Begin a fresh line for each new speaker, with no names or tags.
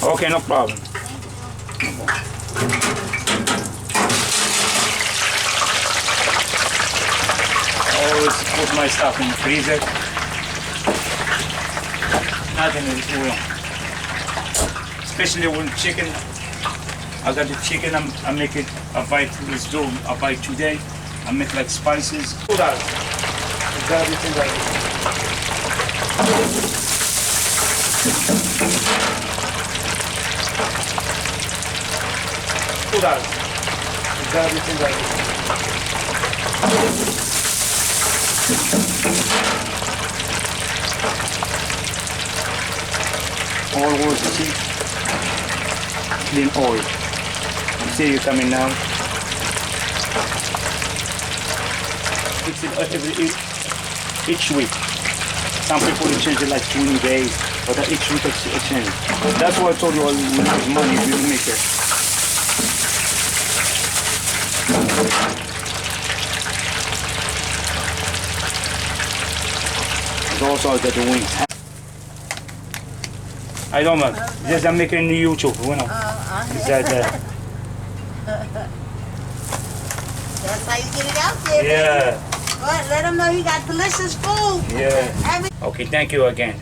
Okay, no problem. Always put my stuff in the freezer. Nothing is oil. Especially when chicken. I got the chicken. I make it. I buy it. Let's do. I buy it today. I make like spices. $2. Gotta be $2. $2. Gotta be $2. All was cheap. Clean oil. You see you coming now. Fix it each week. Some people will change it like 20 days, but each week it's change. That's why I told you all you lose money if you make it. Also I got the wings. I don't know. Just I'm making YouTube, you know. Is that
That's how you get it out there.
Yeah.
But let them know you got delicious food.
Yeah. Okay, thank you again.